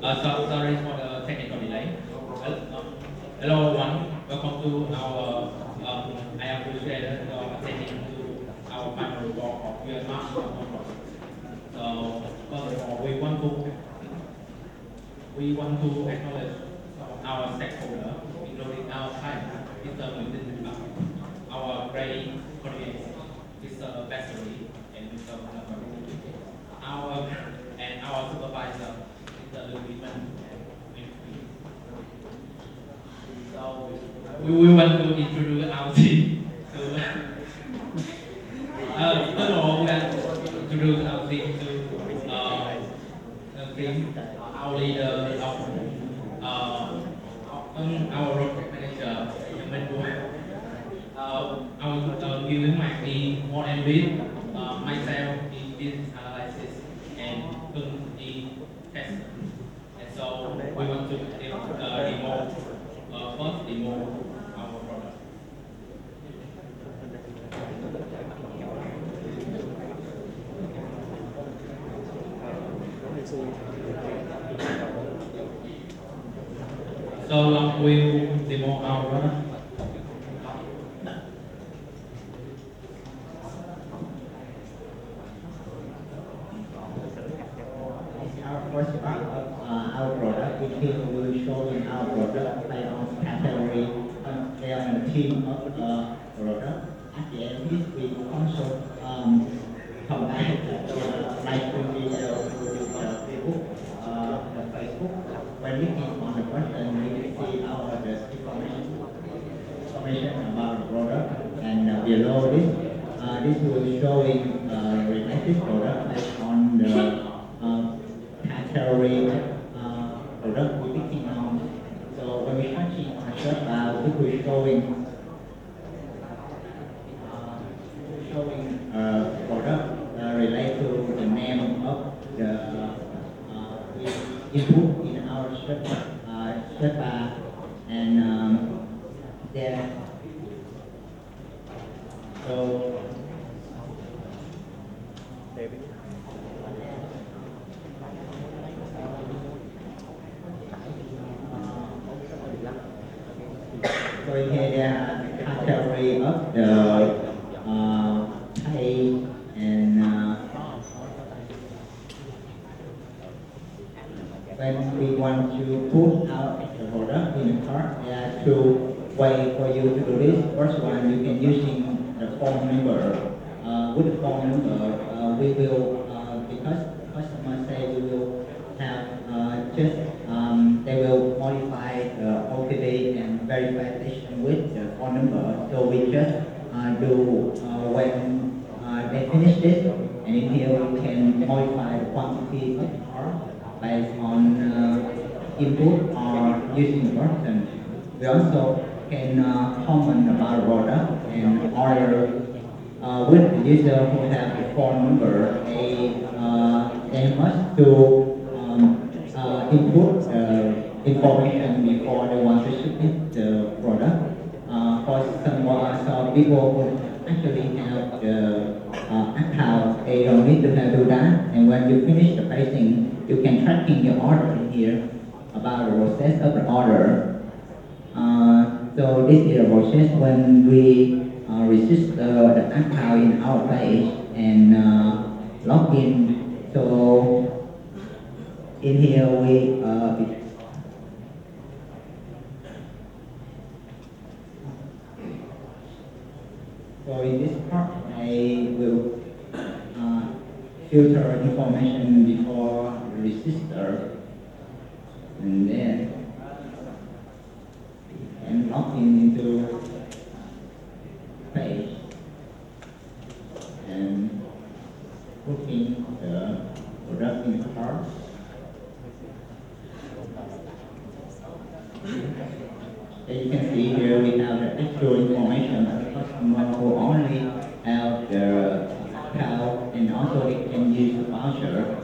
Sorry for the technical delay. Hello everyone, welcome to our, I appreciate your attending to our final report of Vion Mart. So first of all, we want to acknowledge our stakeholder, including our client, Mr. Martin, our great colleagues, Mr. Bassery and Mr. Our and our supervisor, Mr. Louis. So we want to introduce our team. So first of all, we want to introduce our team to our leader of our project manager, our Vion might be more and with myself in business analysis and in test. And so we want to demo first demo our product. So we'll demo our product. Our first part of our product, which we will show in our product by on category, they are a team of product. At the end, we also combine live stream video with the Facebook. When we click on the button, we will see our information about the product, and below this will showing related product based on the category product we're picking on. So when we're touching on the search bar, it will showing product related to the name of the input in our search bar, and there. So so here there are the category of the pay, and when we want to put out the product in the cart, there are two ways for you to do this. First one, you can using the phone number. With the phone number, we will, because customers say we will have just, they will modify the OTP and verification with the phone number. So we just do when they finish this, and in here we can modify the quantity of the car based on input or using the button. We also can comment about the product and order with the user who have the phone number. They must do input information before they want to submit the product. For some people who actually have the account, they don't need to do that. And when you finish the pricing, you can tracking your order in here about the process of the order. So this is a process when we register the account in our page and log in. So in here we so in this part I will filter information before register, and then and log in into page and putting the product in the cart. As you can see here, we have the actual information of the customer who only have the account, and also they can use the voucher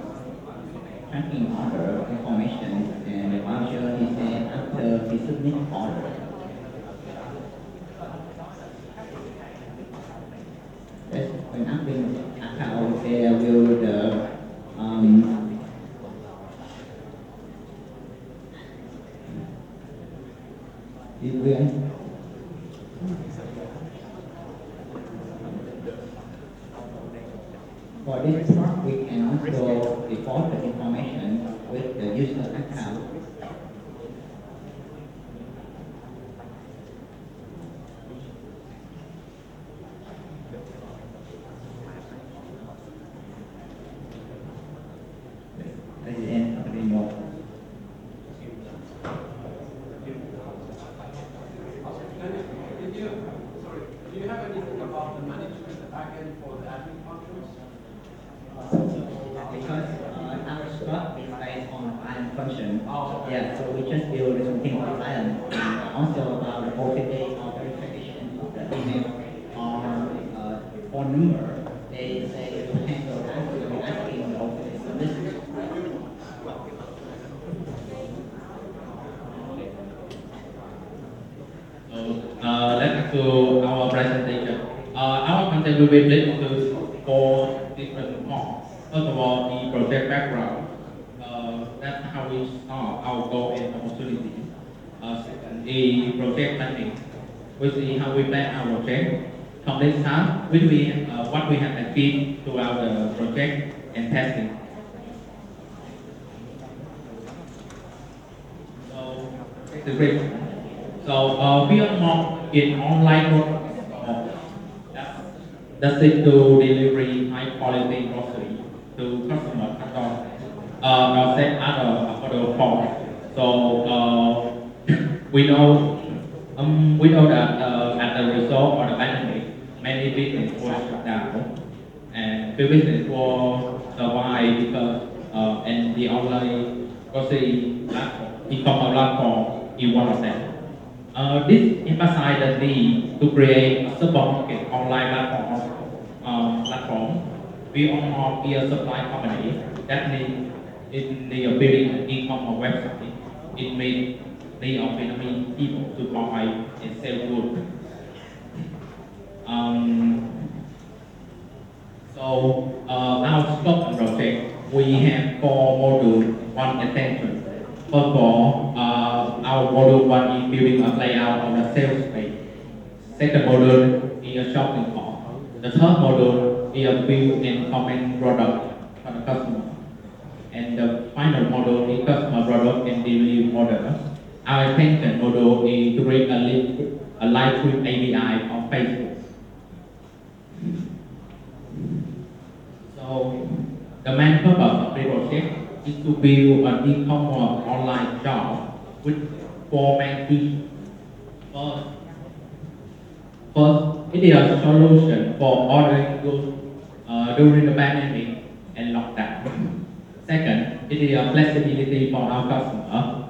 tracking order information, and the voucher is sent after he submit order. That's when acting account, there will the Vion. For this part, we can also report the information with the user account. That's the end of the demo. Do you have anything about the management, the backend for the admin functions? Because our stock is based on client function. Oh, okay. Yeah, so we just build something for client. And also about the OTP or verification of the email or phone number, they say to handle that, we're asking the OTP service. So let's back to our presentation. Our content will be split into 4 different parts. First of all, the project background. That's how we start our goal and opportunity. Second, the project planning. We see how we plan our project. Complete task, what we have achieved throughout the project and testing. So, description. So, Vion Mart in online that's it to delivery high quality grocery to customer at or set other affordable cost. So we know that as a result of the pandemic, many businesses were shut down, and few businesses were survive because and the online grocery platform, e-commerce platform is one of them. This emphasizes the need to create a supermarket online platform. We are a supply company that need in the building an e-commerce website. It meets the of Vietnamese people to buy and sell goods. Our scope and project, we have 4 modules, 1 extension. First of all, our module 1 is building a layout of the sales page. Second module is a shopping cart. The third module is a build and comment product for the customer. And the final module is customer product and delivery order. Our extension module is to create a live stream API on Facebook. So the main purpose of the project is to build an e-commerce online shop with 4 main features. First, it is a solution for ordering goods during the pandemic and lockdown. Second, it is a flexibility for our customer.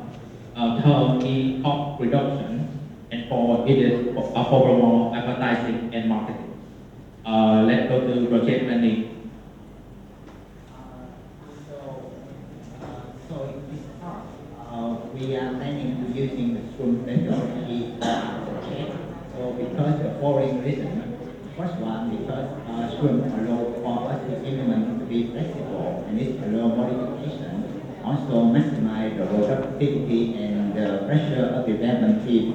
Third, is cost reduction. And fourth, it is a promote advertising and marketing. Let's go to project planning. So in this part, we are planning to using the Scrum methodology project. So because the following reason, first one, because Scrum allows for us to implement to be flexible and it allows modification, also maximize the productivity and the pressure of the development team.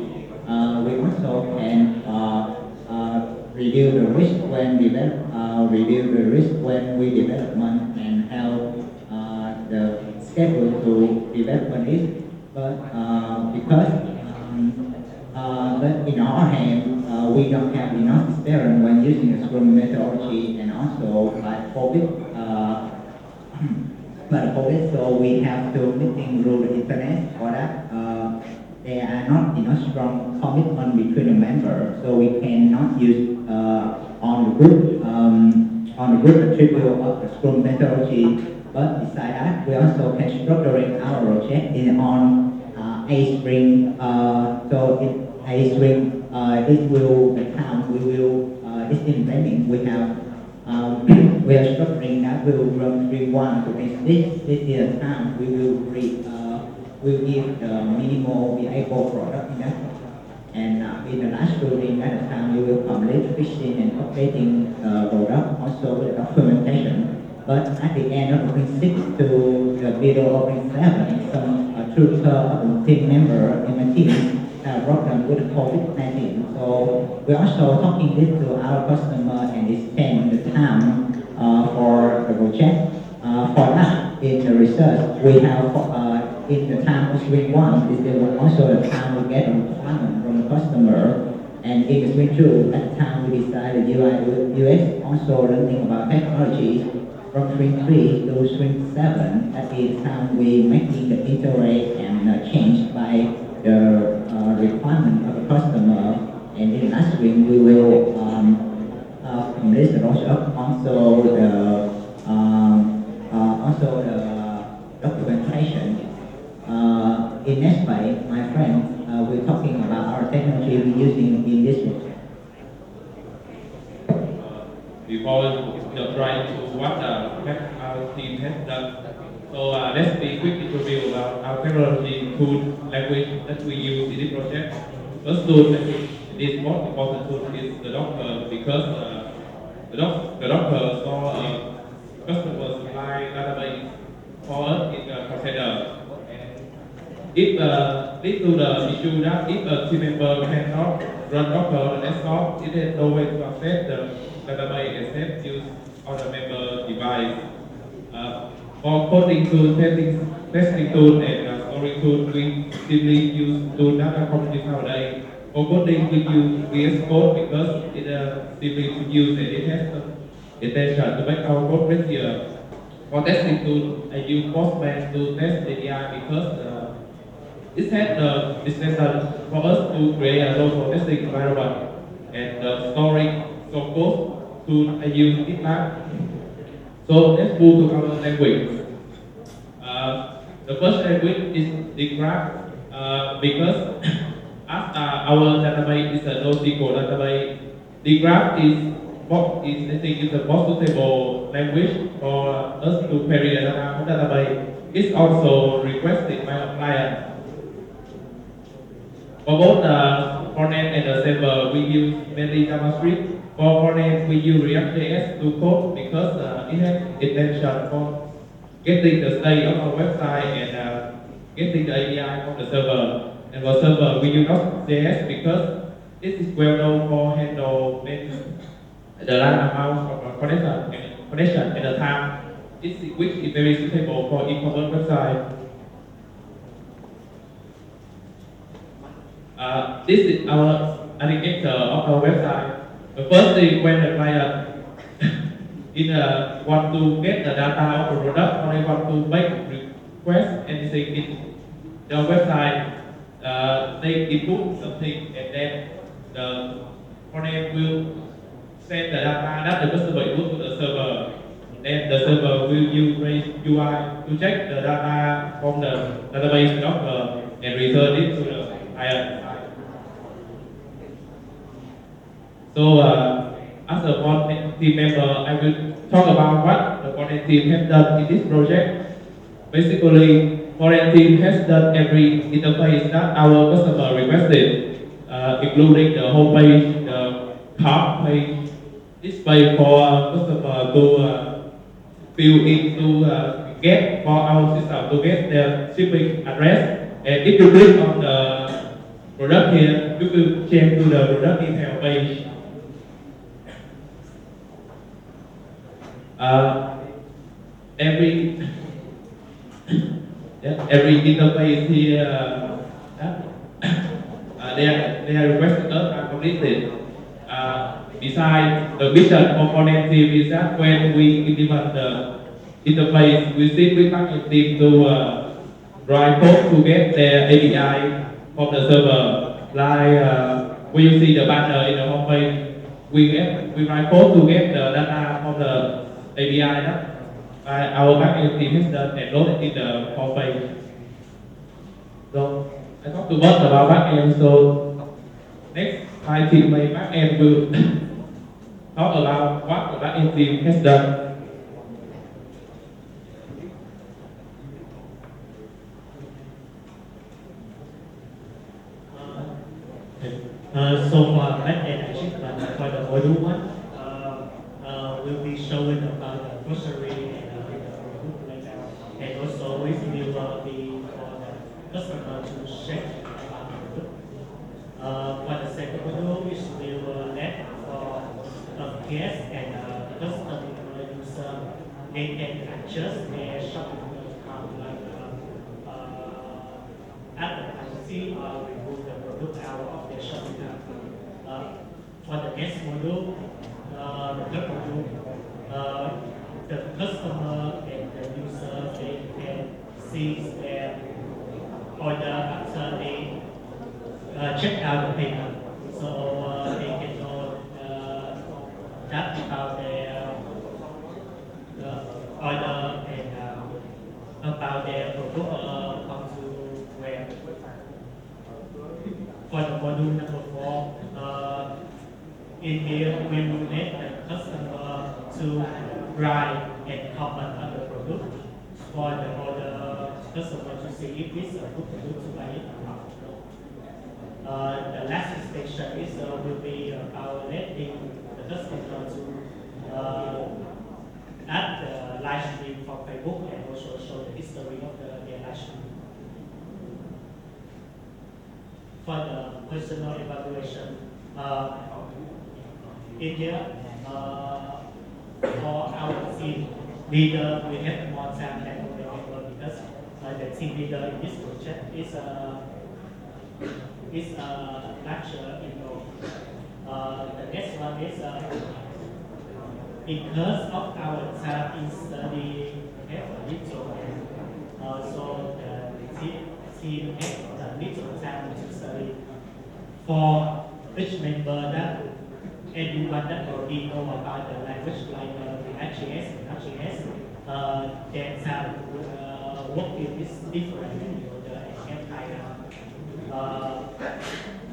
We also can reduce the risk when we development and help the schedule to development is, but but in our hand, we don't have enough experience when using the Scrum methodology, and also by COVID, so we have to meeting through the internet for that. There are not enough strong commitment between the members, so we cannot use on the group attribute of the Scrum methodology. But besides that, we also can structuring our project in on a string. So in a string, it will the time we will it's in planning. We have we are structuring that we will run string 1 to this is the time we will read. Will give the minimal viable product in that. And in the last string at the time we will complete fixing and updating the product, also with documentation. But at the end of the 6 to the middle of 7, some true of the team member in the team have a problem with COVID-19. So we're also talking this to our customer and extend the time for the project. For that, in the research, we have in the time of swing one, is there also the time we get a requirement from the customer. And in the swing two, at the time we decided UI UX also learning about technologies. From swing 3 to swing 7, at the time we making the iterate and change by the requirement of the customer. And in last swing we will complete the roadmap, also the documentation. In next slide, my friend, we're talking about our technology we're using in this project. Before trying to what our team has done. So let's be quick review about our technology tool language that we use in this project. First tool that is most important tool is the Docker because the Docker store customer supply database for us in a container. If lead to the issue that if a team member cannot run Docker the desktop, it has no way to access the database except use on the member device. For coding tool, testing tool, and storing tool, we simply use tool data computing nowadays. For coding, we use VS Code because it simply to use and it has the intention to make our code easier. For testing tool, I use Postman to test API because it has the extension for us to create a local testing environment and the storing source code to use GitLab. So let's move to our language. The first language is Describe because as our database is a NoSQL database, Describe is I think is the most suitable language for us to query the data from database. It's also requested by a client. For both the frontend and the server, we use mainly JavaScript. For frontend, we use React.js to code because it has intention for getting the state of our website and getting the API from the server. And for server, we use Node.js because it is well known for handle the large amount of connection at the time, which is very suitable for e-commerce website. This is our architecture of our website. The first thing when the client want to get the data of the product or they want to make request anything in the website, they input something and then the frontend will send the data that the customer input to the server. Then the server will use UI to check the data from the database Docker and return it to the client. So, as a front team member, I will talk about what the front team has done in this project. Basically, front team has done every interface that our customer requested, including the homepage, the cart page, display for customer to fill in to get for our system to get their shipping address. And if you click on the product here, you will change to the product detail page. Every interface here they are requested us are completed. Besides the mission component team is that when we implement the interface, we simply plug in team to write code to get their API from the server. Like when you see the banner in the homepage, we write code to get the data from the API đó. Our backend team has done and loaded in the homepage. So I talked to both about backend. So next, my team, my backend will talk about what the backend team has done. So for backend achievement for the module one, we'll be showing about the grocery and the food layout, and also we will be for the customer to check about the food. RCS and the customer user, they can adjust their shopping account like add the privacy or remove the product out of their shopping account. For the next module, the third module, the customer and the user, they can see their order after they check out the payment. So they can know that about their order and about their product come to where. For the module number 4, in here we will let the customer to write and comment on the product for the order customer to see if it's a good product to buy it or not. The last station is will be about letting the customer to add the live stream from Facebook and also show the history of their live stream. For the personal evaluation, in here, for our team leader, we have more time than the member because the team leader in this project is lecture involved. The next one is because of our time in study have a little, so the team have a little time to study. For each member that everyone that already know about the language like the HGS and HGS, their time working is different in the entire.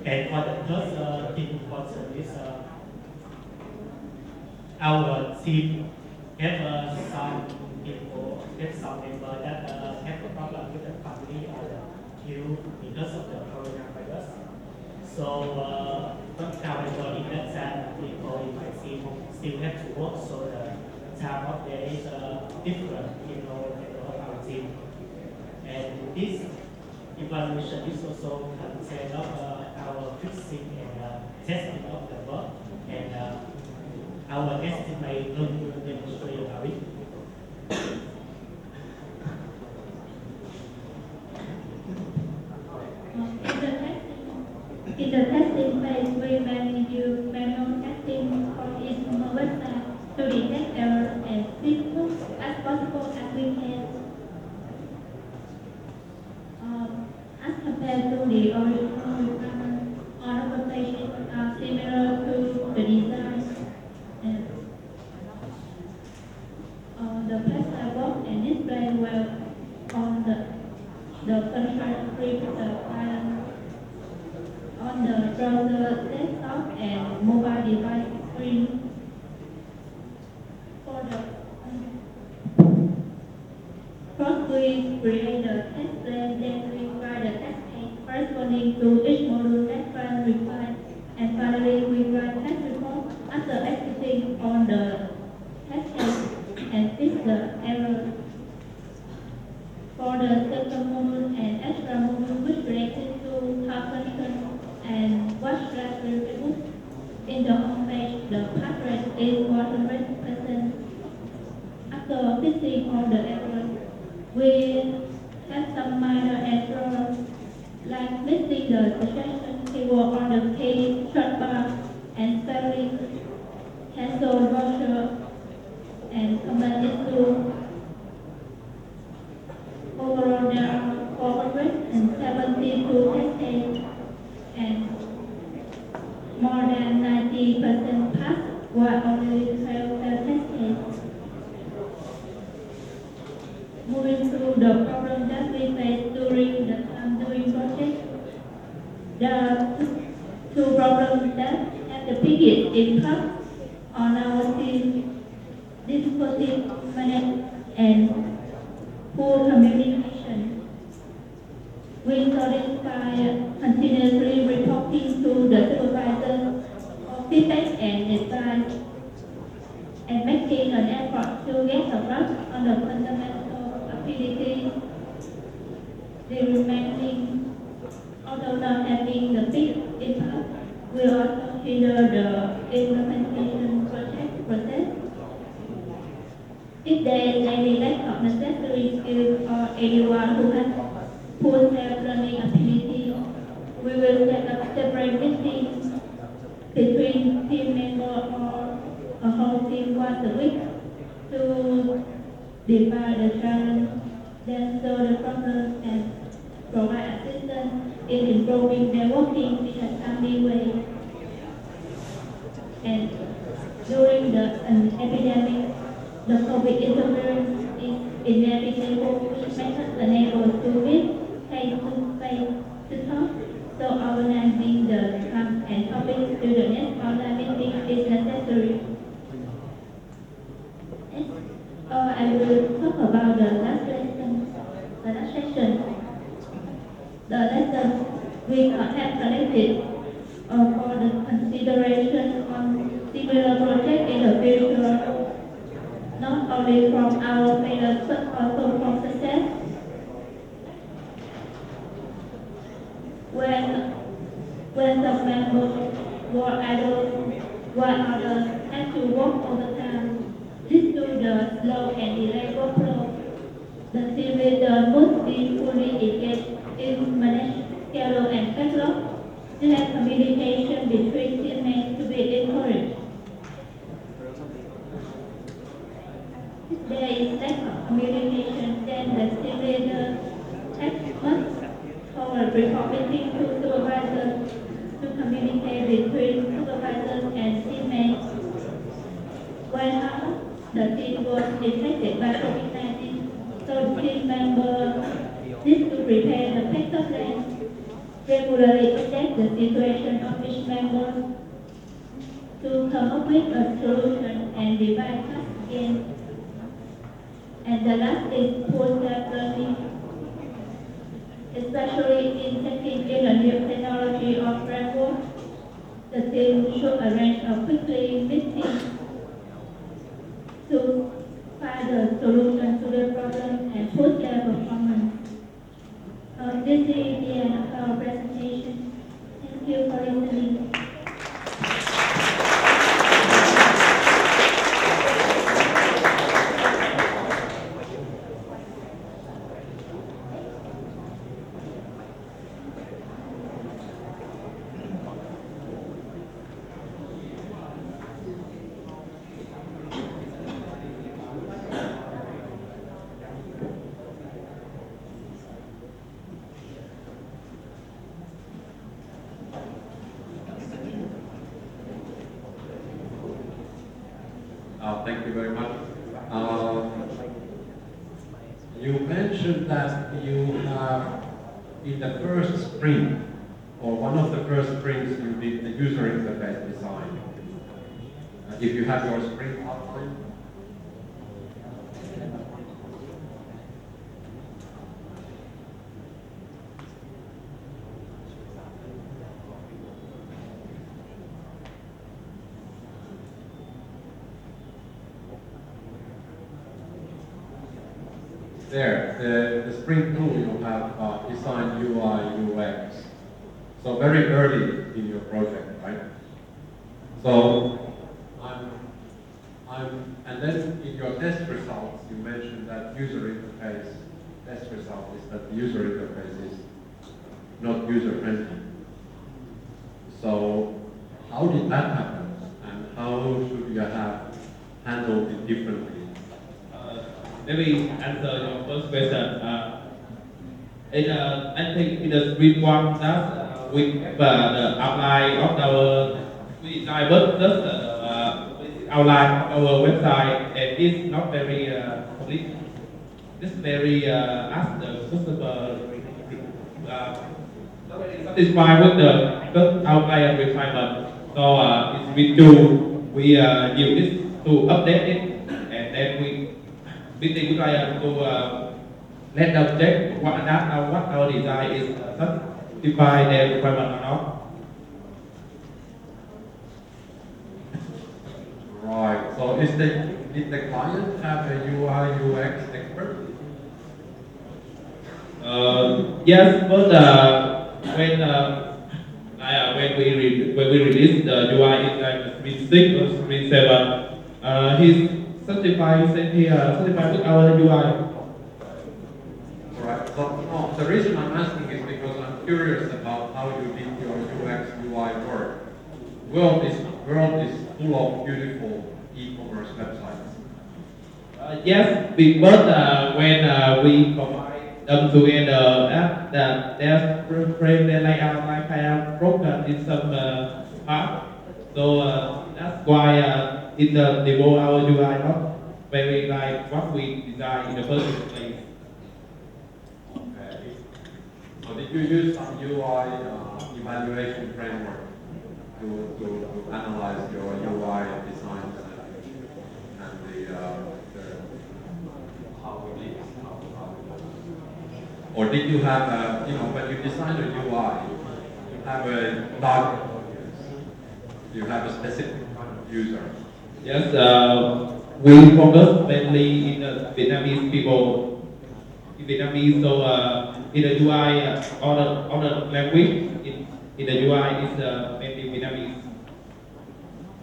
And for the first thing important is our team have some people, have some member that have a problem with the family or the you because of the coronavirus. So however, in that time, people in my team still have to work, so the time of day is different in our team. And this evaluation is also content of our fixing and testing of the work and our estimate will demonstrate about it. In the testing phase, we mainly use manual testing for each website to detect errors as simple as possible as we can. As compared to the original requirement, all of the pages are similar to the design. The website works and display well on the control screen, the file on the browser, desktop, and mobile device screen. For the first, we create the test plan, then we write the test case corresponding to each module that plan required, and finally we write test report after executing on the test case and fix the error. For the second module and extra module which related to car function and watch library Facebook, in the home page the pass rate is 100%. After fixing all the errors, we have some minor errors like missing the suggestion keyword on the key search bar and spelling, cancel voucher, and command issue. Overall, there are 472 test cases and more than 90% pass, while only 12 test cases. Moving to the problem that we face during the time doing project, there are two problems that have the biggest impact on our team: difficulty management and poor communication. We solidify continuously reporting to the supervisor for feedback and advice, and making an effort to get a grasp on the fundamental abilities. The remaining, although not having the big impact, will also hinder the implementation project process. If there is any lack of necessary skills or anyone who has poor self-learning ability, we will set up separate meetings between team members or a whole team once a week to divide the challenge, then solve the problem and provide assistance in improving their working in a timely way. And during the epidemic, the COVID interference is inevitable, which makes us unable to meet face-to-face to talk. So organizing the time and topics to the next online meeting is necessary. I will talk about the last lesson. The last section. The lesson we have collected for the consideration on similar projects in the future, not only from our failures but also from success. When some members were idle while others had to work overtime, this to the slow and delayed workflow. The team leader must be fully engaged in managing schedule and backlog. To have communication between teammates to be encouraged. If there is lack of communication, then the team leader must hold a report meeting to supervisors to communicate between supervisors and teammates. When the team was affected by COVID-19, so team members need to prepare the backup plan, regularly update the situation of each member to come up with a solution and divide tasks again. And the last is poor self-learning, especially in taking in a new technology or framework. The team should arrange a weekly meeting to find a solution to the problem and push their performance. This is the end of our presentation. Thank you for listening. Thank you very much. You mentioned that you have, in the first sprint, or one of the first sprints, you did the user interface design. If you have your sprint outline. There, the Spring tool you have designed UI, UX. So very early in your project, right? So, and then in your test results, you mentioned that user interface test result is that the user interface is not user-friendly. So, how did that happen? And how should you have handled it differently? Maybe answer your first question. I think in the sprint one that with the outline of our we design just the outline of our website, and it's not very complete. It's very ask the customer satisfied with the outline requirement. So it's with you we use this to update it, and then we meeting client to let them check what our design is satisfy their requirement or not. Right. So did the client have a UI UX expert? Yes, but when we released the UI in like Sprint 6 or Sprint 7, He's certified, certified with our UI. Alright, so no, the reason I'm asking is because I'm curious about how you did your UX UI work. World is full of beautiful e-commerce websites. Yes, because when we combine them together, that there's frame the layout like kind of broken in some part. So that's why in the demo our UI not very like what we designed in the first place. Okay. So did you use some UI evaluation framework to analyze your UI designs and the how it is, or did you have a, when you design a UI, you have a target audience, you have a specific kind of user? Yes, we focus mainly in the Vietnamese people. In Vietnamese, so in the UI, all the language in the UI is mainly Vietnamese.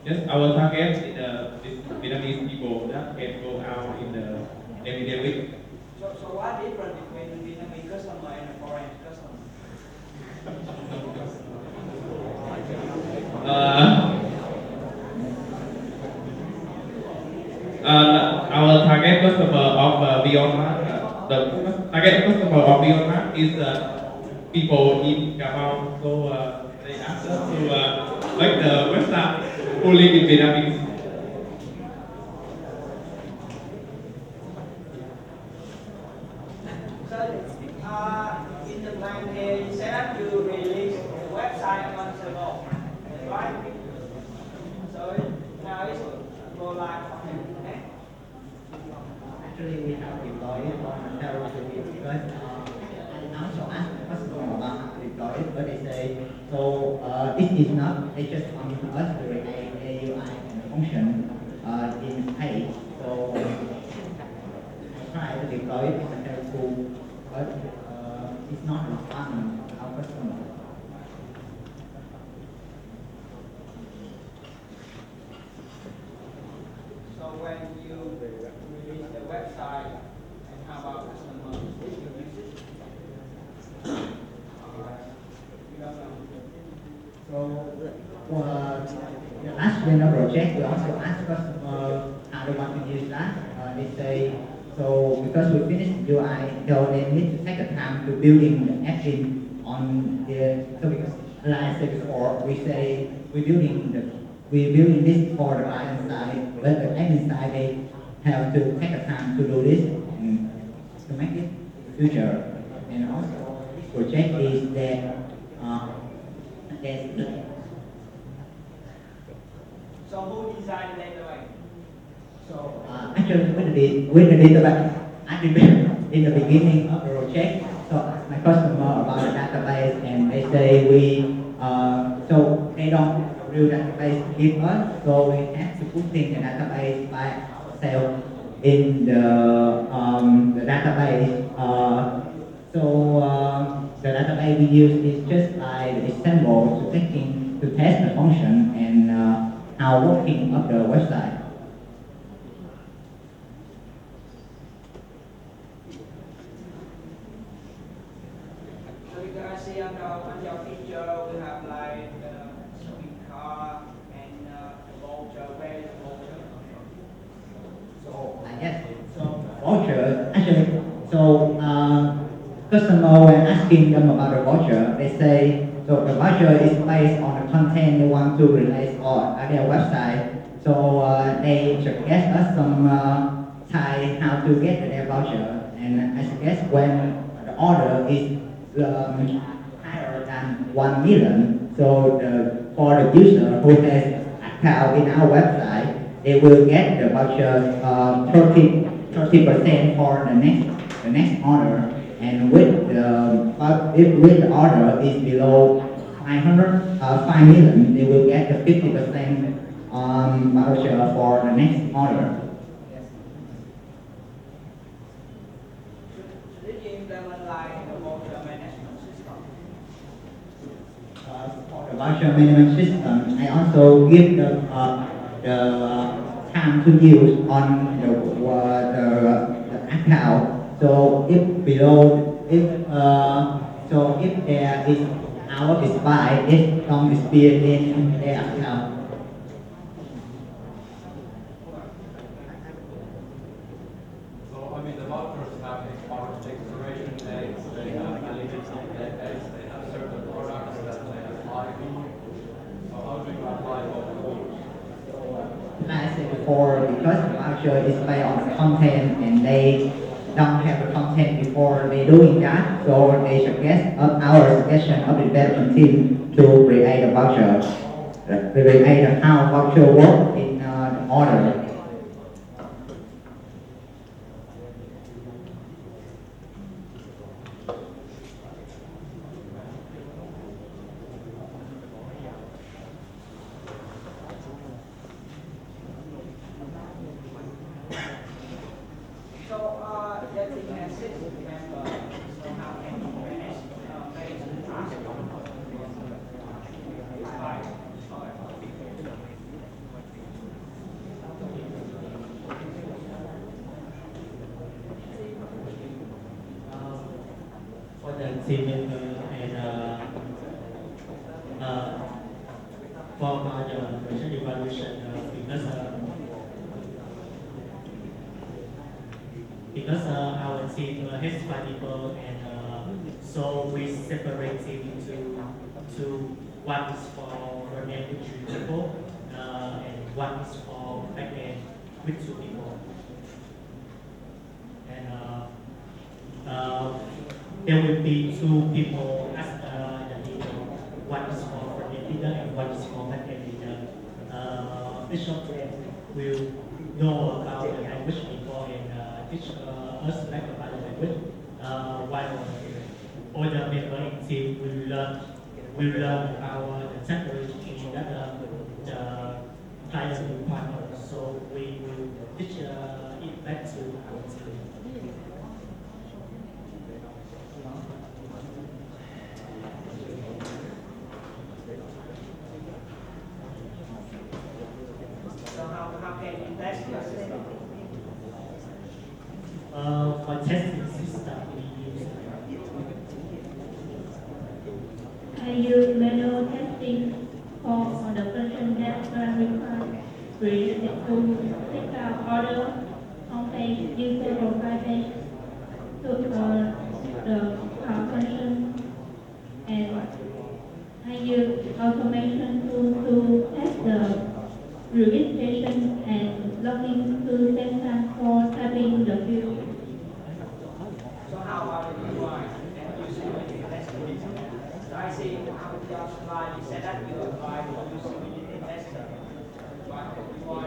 Yes, our target is Vietnamese people that can go out in the everyday week. So what difference between Vietnamese customer and a foreign customer? Our target customer of Vion Mart, the target customer of Vion Mart is people in Cavite. So they ask us to make the website fully in Vietnamese. So in the plan here, you set up to release the website on server, right? So now it's go live on the internet. Actually, we have deployed it on several services because I also asked the customer about how to deploy it, but they say, so this is not, they just want us to create a UI and a function in page. So I tried to deploy it on several tools, but it's not a requirement of our customer. So when you release the website, and how about customer use it? You don't know. So the last winter project, we also asked customers how they want to use that. They say, so because we finished the UI, so they need to take the time to building the engine on the, so because like I said before, we say we're building this for the client side, but the admin side, they have to take the time to do this and to make it future. And also, this project is that there's So who designed the database? So actually, with the database, in the beginning of the project, so I asked my customer about the database, and they say so they don't real database to give us, so we have to put in the database by ourselves in the database. The database we use is just like the symbol to test the function and how working of the website. So you can see on your picture, we have like the shopping cart and the voucher. Where is the voucher? So yes, so voucher actually. So customer when asking them about the voucher, they say so the voucher is based on the content they want to release on their website. So they suggest us some time how to get their voucher, and I suggest when the order is higher than 1 million. So for the user who has account in our website, they will get the voucher 30% for the next order. And with the order is below 5 million, they will get the 50% voucher for the next order. So did you implement like the voucher management system? For the voucher management system, I also give them the time to use on the account. So if below, if there is our spy, it don't disappear in their account. So, I mean, the vouchers have expiration dates, they have validity dates, they have certain products that they apply to. So how do you apply those? Like I said before, because the voucher is based on the content and they don't have the content before they doing that, so they suggest our suggestion of the development team to create a voucher, create how voucher work in the order. So, the team has 6 members. So how can you manage the task? For the team member and for the version evaluation, because our team has 5 people, and so we separate team into one is for front-end with 3 people, and one is for back-end with 2 people. And there will be 2 people as the leader. One is for front-end leader and one is for back-end leader. Each of them will know about the language before and teach us back about the language. While all the member in team will learn about the technology that the client requirement. So we will teach it back to our team. So how can you test your system? For testing system, we use I use manual testing for the function that are required related to checkout order, homepage, user profile page, to the function, and I use automation to test the registration and login to save time for typing the field. So how about the UI and usability testing? So I see how your slide you set up your UI usability testing. But UI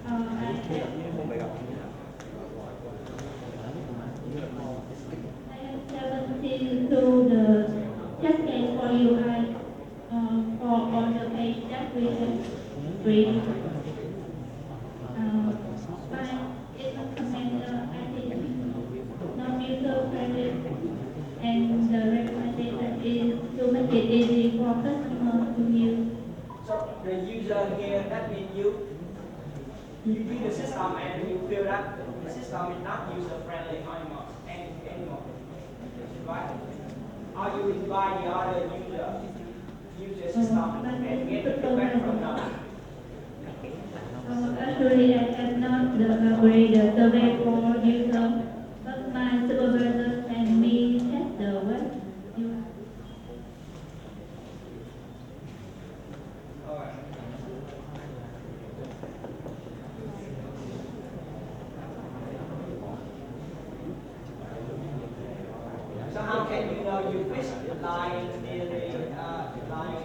I have 17 to the test case for UI for all the page that we have created. But it recommends I think non-user friendly, and the recommendation is to make it easy for customers to use. so the user here, that means you do the system and you feel that the system is not user friendly anymore. Right? Or you invite the other user system and get the feedback from them. Actually, I have not upgraded the survey for user, but my supervisor sent me test the web UI. Alright. So how can you know you fish line nearly line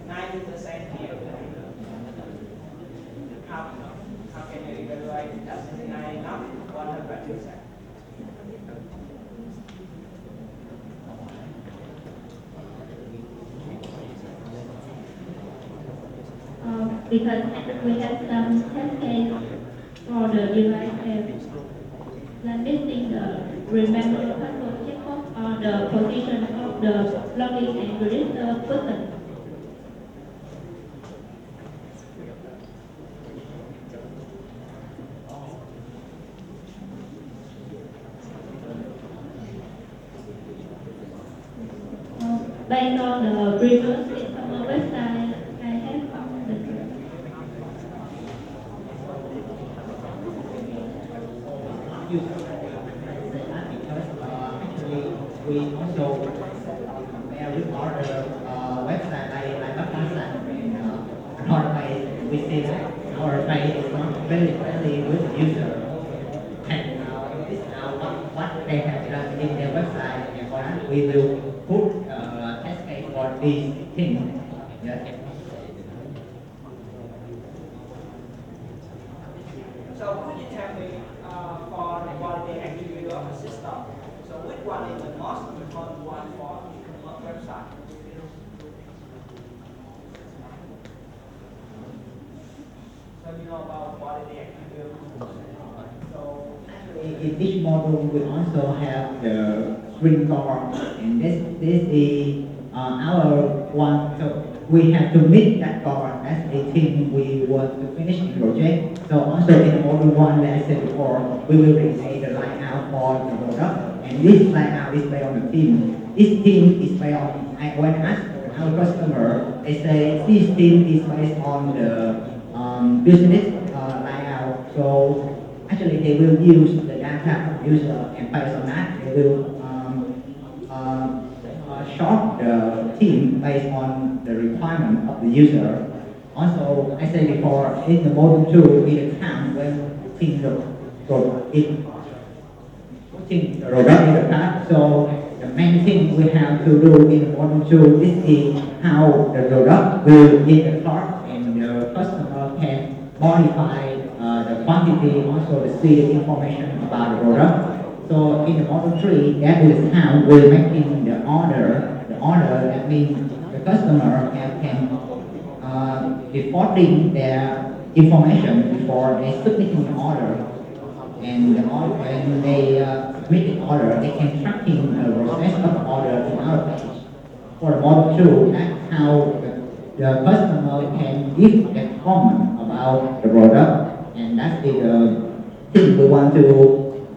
90% here? How can you evaluate that's 99 enough 100%? Because we have some test case for the UI tab, like missing the remember password checkbox or the position of the login and register button. based on the previous e-commerce website I have on the use that because actually we also compare with other website like Mart and another page. We see that our page is not very friendly with the user. And this is what they have done in their website, and for that we will put test case for these things. Yes. So could you tell me for the quality attribute of the system, so which one is the most important one for e-commerce website? So you know about quality attribute. So In each model, we also have the string core, and this is our one. So we have to meet that core. That's the thing we want to finish the project. So also in module one, as I said before, we will create the layout for the product, and this layout is based on the theme. This theme is based on when I ask our customer, they say this theme is based on the business layout. So actually, they will use the data of the user, and based on that, they will short the theme based on the requirement of the user. Also, I said before, in the module 2, in the time when putting the product in the cart. So the main thing we have to do in module 2 is how the product will in the cart, and the customer can modify the quantity, also the see information about the product. So in the model 3, that is how we're making the order. The order, that means the customer can reporting their information before they submitting the order. And when they submit the order, they can tracking the process of the order in our page. For the model 2, that's how the customer can give a comment about the product, and that's the thing we want to,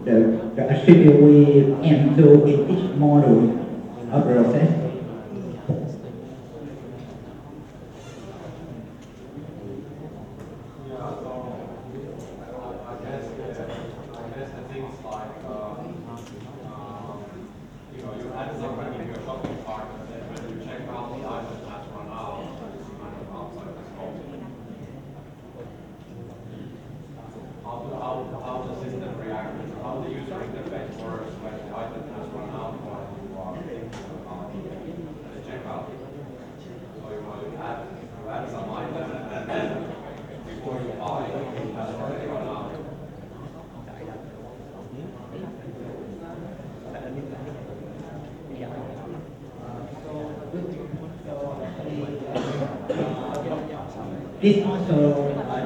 the attribute we aim to in each module of the process. I guess the things like, you add something in your shopping cart, and then when you check out, the item has run out, it's kind of outside the scope. How the system reacts, how the user interface works when the item has run out while you are at the checkout. So you add some item, and then before you buy, it has already run out. This also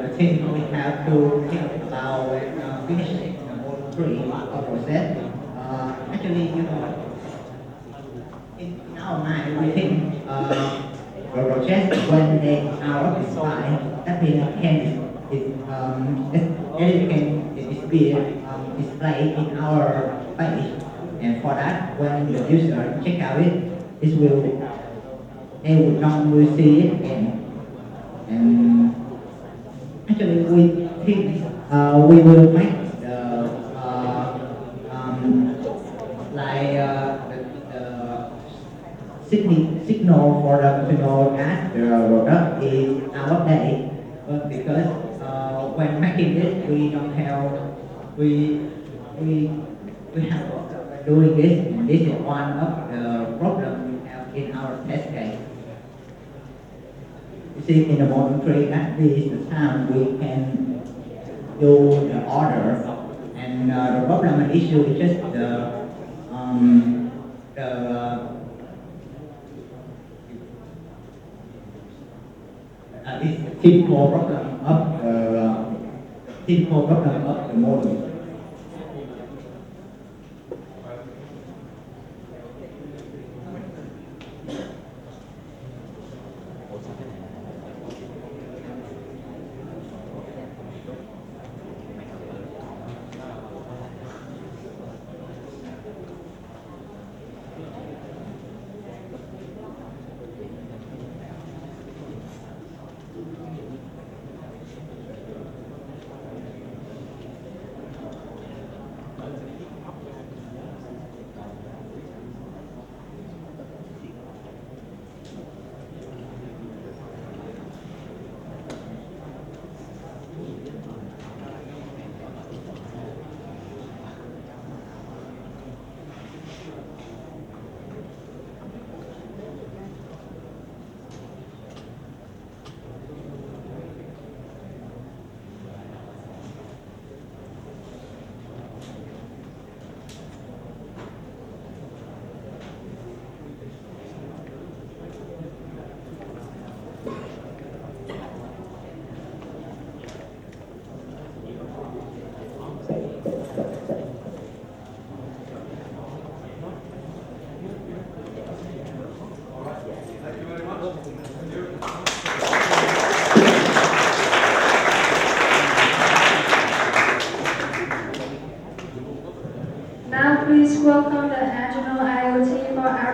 the thing we have to think about when finishing the model 3 process. Actually, in our mind, we think the project when they are defined, that means it can be displayed in our page, and for that, when the user check out it, they would not will see it again. And actually, we think we will make the signal for them to know that the product is out of date. Because when making this, we don't have we have doing this, and this is one of the problems we have in our test case. You see, in the model 3, that is the time we can do the order, and the problem and issue is just the it's typical problem of the model. of the agile IoT for